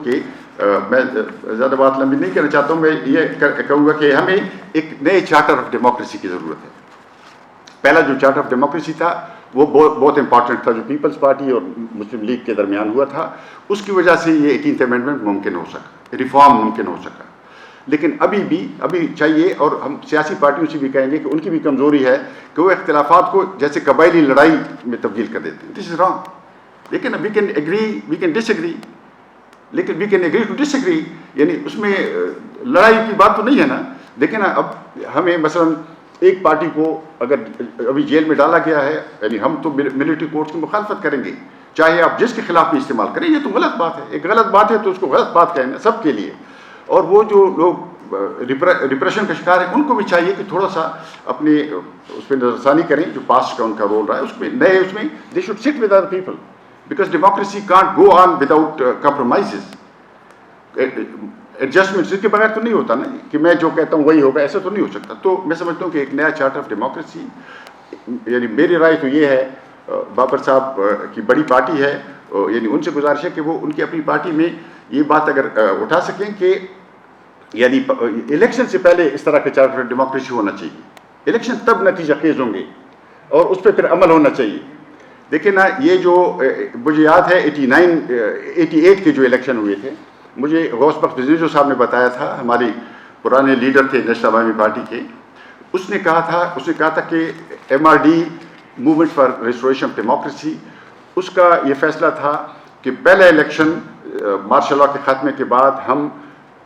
کہ میں زیادہ بات لمبی نہیں کرنا چاہتا ہوں. میں یہ کہوں گا کہ ہمیں ایک نئے چارٹر آف ڈیموکریسی کی ضرورت ہے. پہلا جو چارٹر آف ڈیموکریسی تھا وہ بہت امپورٹنٹ تھا, جو پیپلز پارٹی اور مسلم لیگ کے درمیان ہوا تھا. اس کی وجہ سے یہ 18th امینڈمنٹ ممکن ہو سکا, ریفارم ممکن ہو سکا. لیکن ابھی چاہیے, اور ہم سیاسی پارٹیوں سے بھی کہیں گے کہ ان کی بھی کمزوری ہے کہ وہ اختلافات کو جیسے قبائلی لڑائی میں تبدیل کر دیتے ہیں. This is wrong. لیکن we can agree, we can disagree, لیکن we can agree to disagree. یعنی اس میں لڑائی کی بات تو نہیں ہے نا. دیکھیں نا, اب ہمیں مثلا ایک پارٹی کو اگر ابھی جیل میں ڈالا گیا ہے, یعنی ہم تو ملٹری کورٹس کی مخالفت کریں گے, چاہے آپ جس کے خلاف بھی استعمال کریں. یہ تو غلط بات ہے, ایک غلط بات ہے تو اس کو غلط بات کہنا سب کے لیے. اور وہ جو لوگ ریپریشن کا شکار ہیں ان کو بھی چاہیے کہ تھوڑا سا اپنے اس پہ نظر ثانی کریں, جو پاسٹ کا ان کا رول رہا ہے اس میں نئے, اس میں they should sit with other people, because democracy can't go on without compromises, adjustments. اس کے بغیر تو نہیں ہوتا نا کہ میں جو کہتا ہوں وہی ہوگا, ایسا تو نہیں ہو سکتا. تو میں سمجھتا ہوں کہ ایک نیا چارٹر آف ڈیموکریسی, یعنی میری رائے تو یہ ہے, بابر صاحب کی بڑی پارٹی ہے, یعنی ان سے گزارش ہے کہ وہ ان کی اپنی پارٹی میں یہ بات اگر اٹھا سکیں کہ یعنی الیکشن سے پہلے اس طرح کا چارٹر آف ڈیموکریسی ہونا چاہیے. الیکشن تب نتیجہ خیز ہوں گے اور اس پہ پھر عمل ہونا چاہیے. دیکھیں نا, یہ جو مجھے یاد ہے 88 کے جو الیکشن ہوئے تھے, مجھے غوث بخش بزیزو صاحب نے بتایا تھا, ہمارے پرانے لیڈر تھے نیشنل عوامی پارٹی کے. اس نے کہا تھا کہ MRD movement for restoration of democracy, اس کا یہ فیصلہ تھا کہ پہلا الیکشن مارشل لاء کے خاتمے کے بعد ہم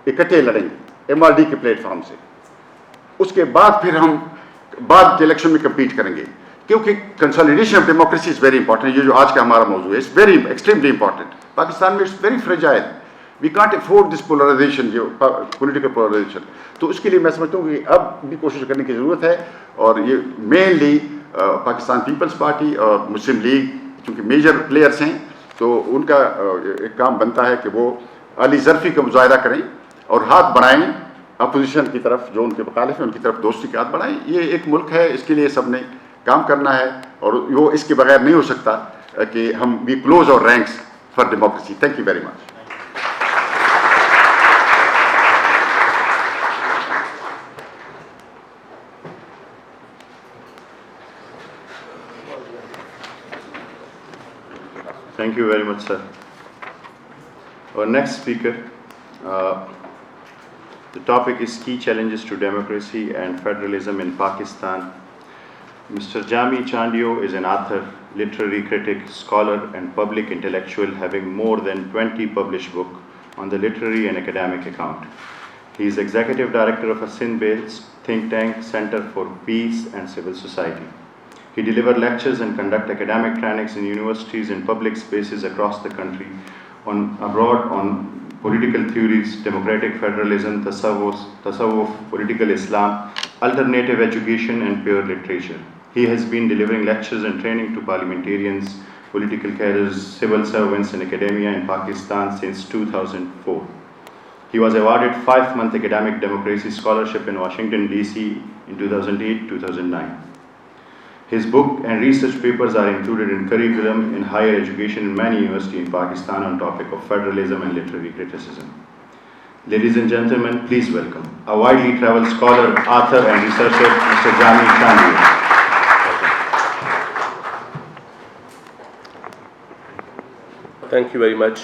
اکٹھے لڑیں گے MRD کے پلیٹ فارم سے. اس کے بعد پھر ہم بعد کے الیکشن میں کمپیٹ کریں گے, کیونکہ consolidation of democracy is very important. یہ جو آج کا ہمارا موضوع ہے, it's very extremely important. Pakistan میں it's very fragile, we can't afford this polarisation, جو پولیٹیکل پولرائزیشن. تو اس کے لیے میں سمجھتا ہوں کہ اب بھی کوشش کرنے کی ضرورت ہے. اور یہ مینلی پاکستان پیپلز پارٹی اور مسلم لیگ چونکہ میجر پلیئرس ہیں, تو ان کا ایک کام بنتا ہے کہ وہ عالی ظرفی کا مظاہرہ کریں اور ہاتھ بڑھائیں اپوزیشن کی طرف, جو ان کے مخالف ہیں ان کی طرف دوستی کے ہاتھ بڑھائیں. یہ ایک ملک ہے, اس کے لیے سب نے کام کرنا ہے, اور وہ اس کے بغیر نہیں ہو سکتا کہ ہم وی کلوز اور ranks for democracy. Thank you very much. Thank you very much, sir. Our next speaker, the topic is Key Challenges to Democracy and Federalism in Pakistan. Mr. Jami Chandio is an author, literary critic, scholar, and public intellectual having more than 20 published books on the literary and academic account. He is executive director of a Sindh-based think tank, Center for Peace and Civil Society. He delivers lectures and conducts academic trainings in universities and public spaces across the country abroad on political theories, democratic federalism, tasawwuf, political Islam, alternative education, and pure literature. He has been delivering lectures and training to parliamentarians, political cadres, civil servants, and academia in Pakistan since 2004. He was awarded 5-month academic democracy scholarship in Washington, D.C. in 2008-2009. His book and research papers are included in curriculum in higher education in many universities in Pakistan on topic of federalism and literary criticism. Ladies and gentlemen, please welcome a widely traveled scholar, author, and researcher, Mr. Jami Chandio. Thank you very much.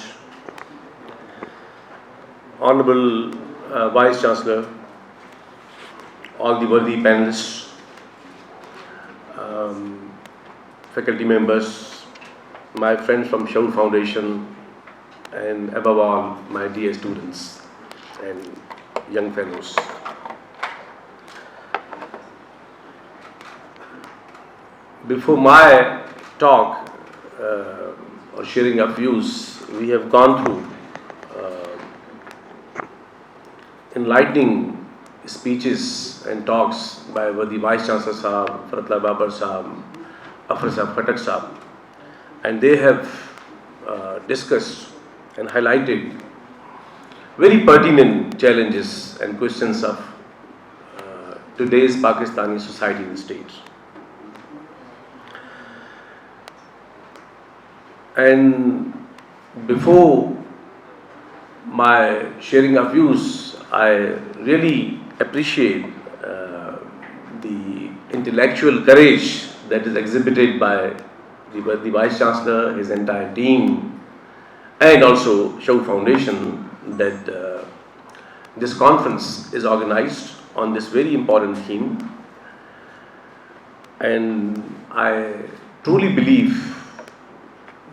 Honorable Vice Chancellor, all the worthy panelists, faculty members, my friends from Shaoor Foundation, and above all, my dear students and young fellows. Before my talk or sharing our views, we have gone through enlightening speeches and talks by worthy Vice Chancellor Sahab, Faratullah Babar Sahab, Afar Sahab, Khatak Sahab, and they have discussed and highlighted very pertinent challenges and questions of today's Pakistani society and state. And before my sharing of views, I really appreciate the intellectual courage that is exhibited by the Vice Chancellor, his entire team, and also Shaoor Foundation, that this conference is organized on this very important theme. And I truly believe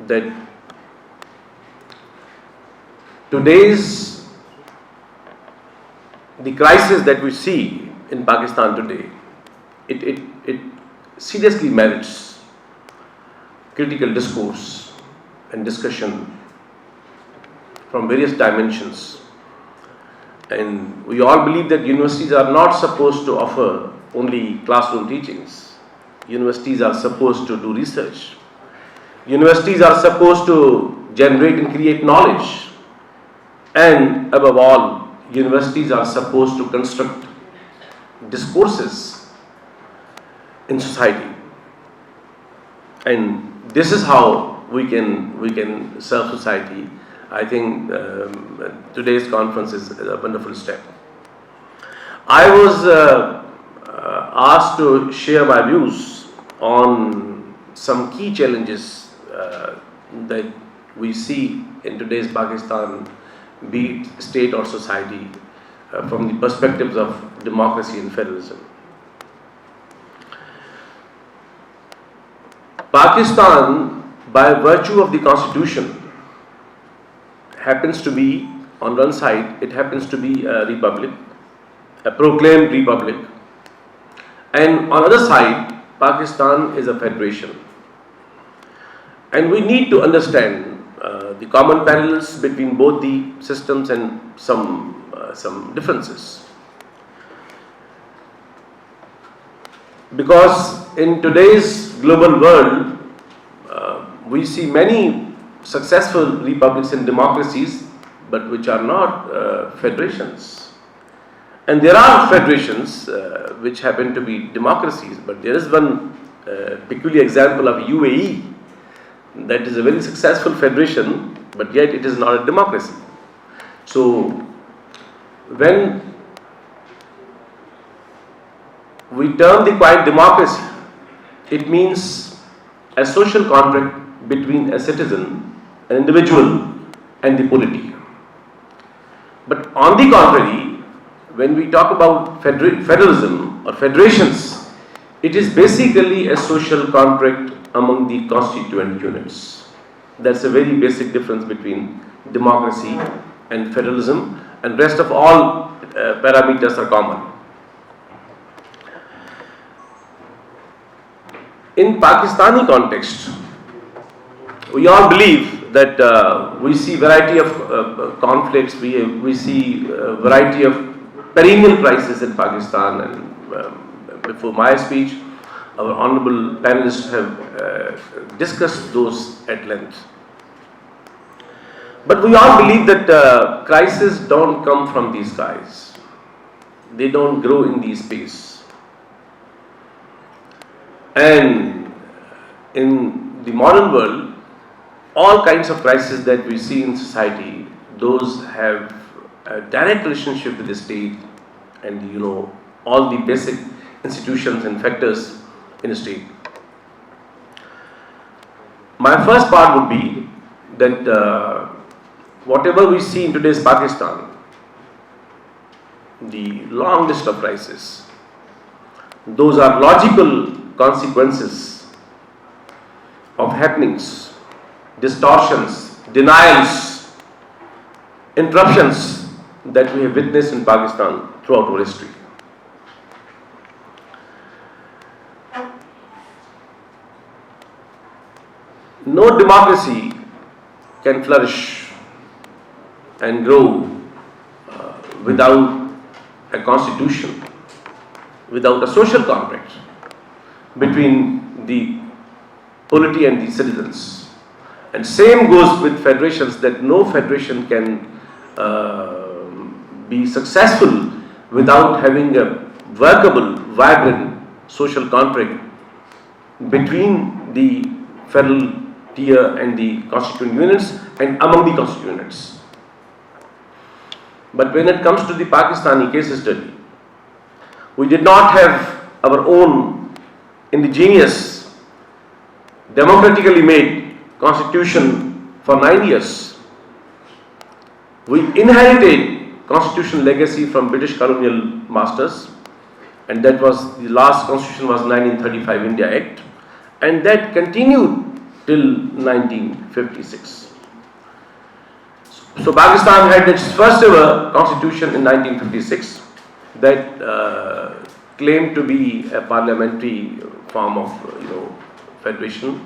that the crisis that we see in Pakistan today, it seriously merits critical discourse and discussion from various dimensions. And we all believe that universities are not supposed to offer only classroom teachings. Universities are supposed to do research. Universities are supposed to generate and create knowledge. And above all, universities are supposed to construct discourses in society. And this is how we can serve society. I think today's conference is a wonderful step. I was asked to share my views on some key challenges that we see in today's Pakistan, be it state or society, from the perspectives of democracy and federalism. Pakistan, by virtue of the constitution, happens to be, on one side, it happens to be a republic, a proclaimed republic, and on the other side, Pakistan is a federation. And we need to understand the common parallels between both the systems and some differences. Because in today's global world, we see many successful republics and democracies, but which are not federations. And there are federations which happen to be democracies, but there is one peculiar example of UAE that is a very successful federation, but yet it is not a democracy. So when we term the quiet democracy, it means a social contract between a citizen, an individual, and the polity. But on the contrary, when we talk about federalism or federations, it is basically a social contract among the constituent units. That's a very basic difference between democracy and federalism, and rest of all parameters are common. In Pakistani context, we all believe that we see variety of conflicts, we see variety of perennial crises in Pakistan, and before my speech, our honorable panelists have discussed those at length. But we all believe that crises don't come from the skies. They don't grow in the space. And in the modern world, all kinds of crises that we see in society, those have a direct relationship with the state and all the basic institutions and factors in a state. My first part would be that whatever we see in today's Pakistan, the long list of crises, those are logical consequences of happenings, distortions, denials, interruptions that we have witnessed in Pakistan throughout our history. No democracy can flourish and grow without a constitution, without a social contract between the polity and the citizens. And same goes with federations, that no federation can be successful without having a workable, vibrant social contract between the federal tier and the constituent units and among the constituent units. But when it comes to the Pakistani case study, we did not have our own indigenous, democratically made constitution for 9 years. We inherited constitutional legacy from British colonial masters, and that was the last constitution was 1935 India Act, and that continued till 1956. So Pakistan had its first ever constitution in 1956 that claimed to be a parliamentary form of federation,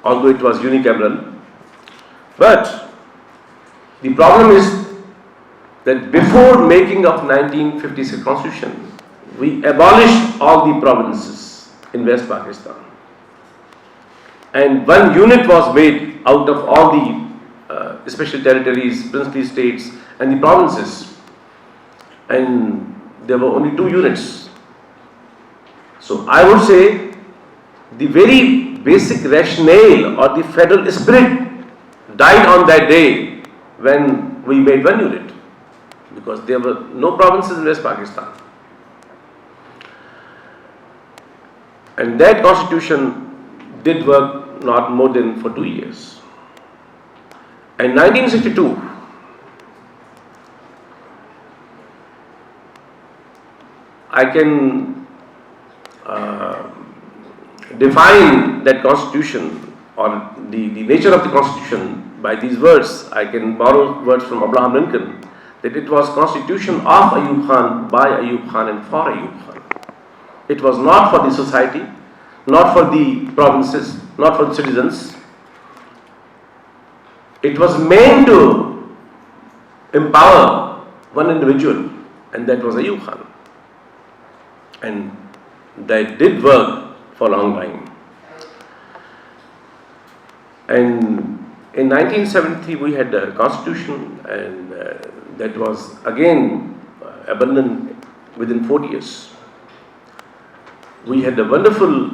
although it was unicameral. But the problem is that before making of 1956 constitution, we abolished all the provinces in West Pakistan, and one unit was made out of all the special territories, princely states and the provinces, and there were only 2 units. So I would say the very basic rationale or the federal spirit died on that day when we made 1 unit, because there were no provinces in West Pakistan. And that constitution did work not more than for 2 years. In 1962, I can define that constitution or the nature of the constitution by these words. I can borrow words from Abraham Lincoln, that it was constitution of Ayub Khan, by Ayub Khan and for Ayub Khan. It was not for the society, not for the provinces, not for the citizens. It was meant to empower one individual, and that was Ayub Khan. And that did work for a long time. And in 1973 we had a constitution, and that was again abandoned within 4 years. We had a wonderful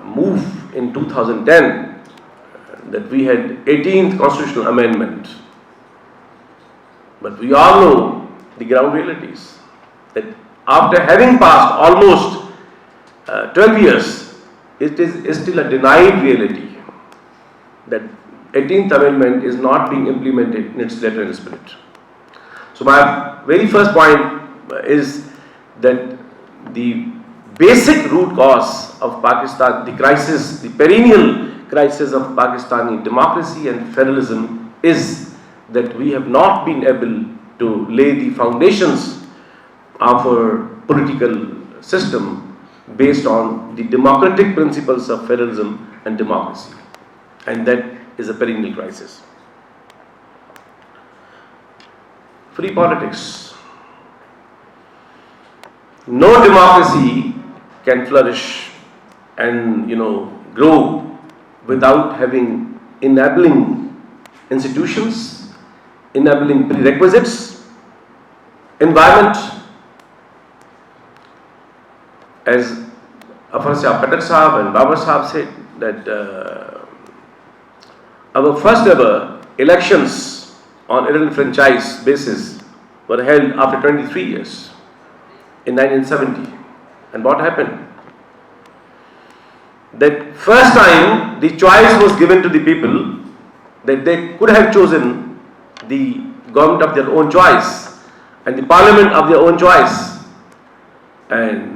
move in 2010 that we had 18th constitutional amendment. But we all know the ground realities, that after having passed almost 12 years, it is still a denied reality that 18th amendment is not being implemented in its letter and spirit. So my very first point is that the basic root cause of Pakistan, the crisis, the perennial crisis of Pakistani democracy and federalism, is that we have not been able to lay the foundations of our political system based on the democratic principles of federalism and democracy, and that is a perennial crisis. Free politics. No democracy can flourish and grow without having enabling institutions, enabling prerequisites, environment. As Afarsya Khattak Sahab and Babar Sahab said, that our first ever elections on an franchise basis were held after 23 years in 1970. And what happened? That first time the choice was given to the people, that they could have chosen the government of their own choice and the parliament of their own choice, and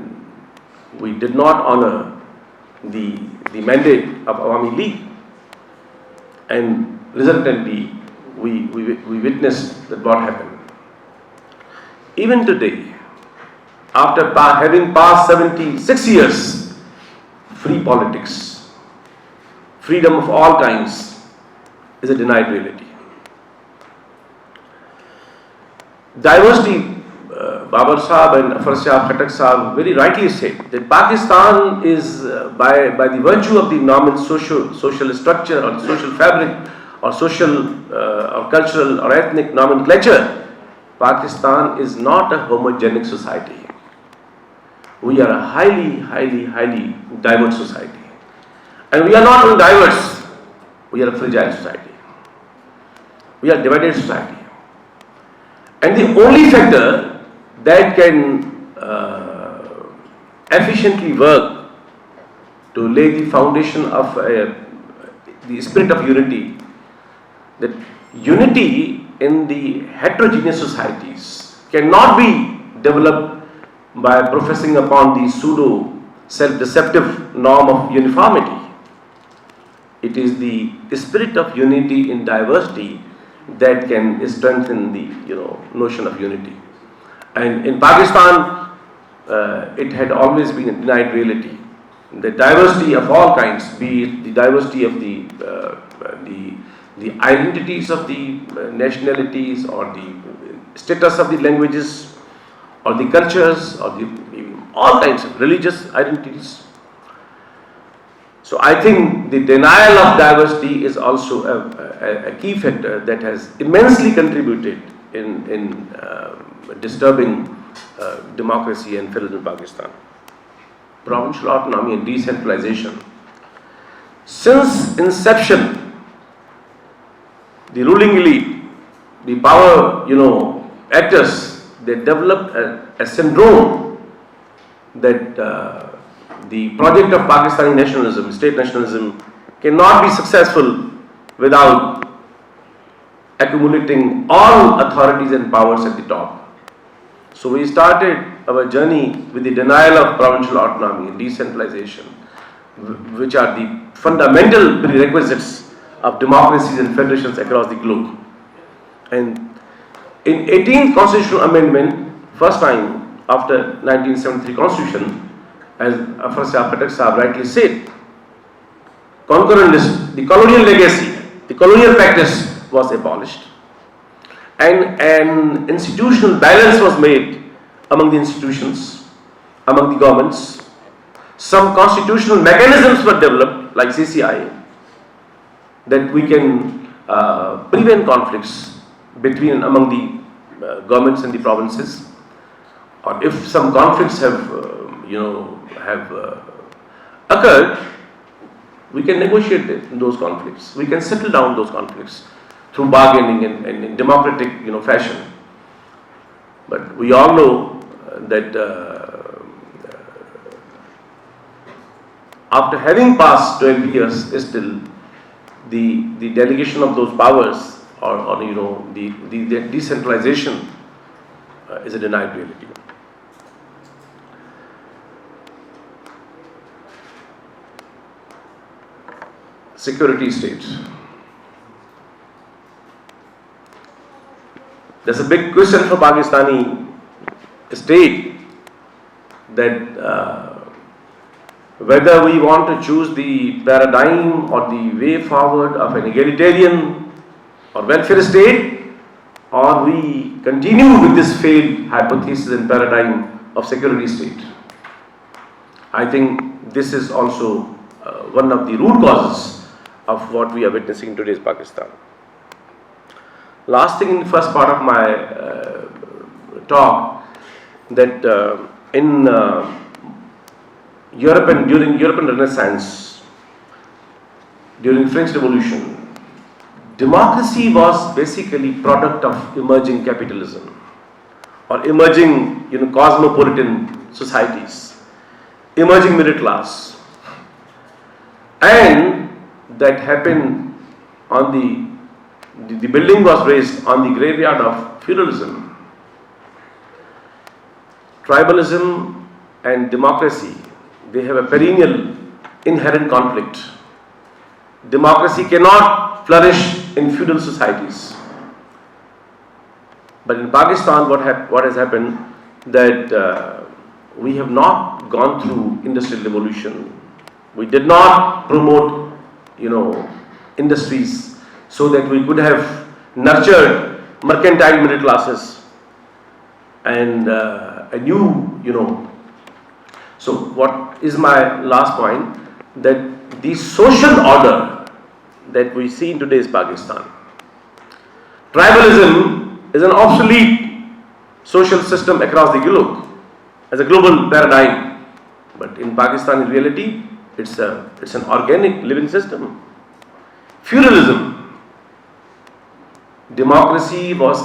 we did not honor the mandate of Awami League, and resultantly we witnessed that what happened. Even today, after having passed 76 years, free politics, freedom of all kinds, is a denied reality. Diversity, Babar Sahab and Afarsya Khattak Sahab very rightly said that Pakistan is, by the virtue of the normal social structure or social fabric or social or cultural or ethnic nomenclature, Pakistan is not a homogenic society. We are a highly diverse society. And we are not only diverse, we are a fragile society. We are a divided society. And the only factor that can efficiently work to lay the foundation of the spirit of unity, that unity in the heterogeneous societies cannot be developed by professing upon the pseudo self-deceptive norm of uniformity. It is the spirit of unity in diversity that can strengthen the notion of unity. And in Pakistan, it had always been a denied reality. The diversity of all kinds, be it the diversity of the identities of the nationalities, or the status of the languages, or the cultures, or all kinds of religious identities. So I think the denial of diversity is also a key factor that has immensely contributed in disturbing democracy and federalism in Pakistan. Provincial autonomy and decentralization. Since inception, the ruling elite, the power, actors, they developed a syndrome that the project of Pakistani nationalism, state nationalism, cannot be successful without accumulating all authorities and powers at the top. So we started our journey with the denial of provincial autonomy and decentralization, which are the fundamental prerequisites of democracies and federations across the globe. And in 18th Constitutional Amendment, first time after 1973 Constitution, as Afar Shah Patak Sahab rightly said, the colonial legacy, the colonial practice was abolished, and an institutional balance was made among the institutions, among the governments. Some constitutional mechanisms were developed, like CCI, that we can prevent conflicts between and among the governments and the provinces, or if some conflicts have occurred, we can negotiate those conflicts. We can settle down those conflicts through bargaining and in democratic fashion. But we all know that after having passed 12 years, still the delegation of those powers or the decentralization is a denied reality. Security state. There's a big question for Pakistani state that whether we want to choose the paradigm or the way forward of an egalitarian or welfare state, or we continue with this failed hypothesis and paradigm of security state. I think this is also one of the root causes of what we are witnessing in today's Pakistan. Last thing in the first part of my talk, that in during European Renaissance, during French Revolution, democracy was basically product of emerging capitalism or emerging cosmopolitan societies, emerging middle class, and that happened on the building was raised on the graveyard of feudalism. Tribalism and democracy, they have a perennial inherent conflict. Democracy cannot flourish in feudal societies. But in Pakistan, what has happened, that we have not gone through industrial revolution. We did not promote industries so that we could have nurtured mercantile middle classes and a new. So what is my last point? That the social order that we see in today's Pakistan, tribalism is an obsolete social system across the globe as a global paradigm, but in Pakistan in reality it's an organic living system. Feudalism, democracy was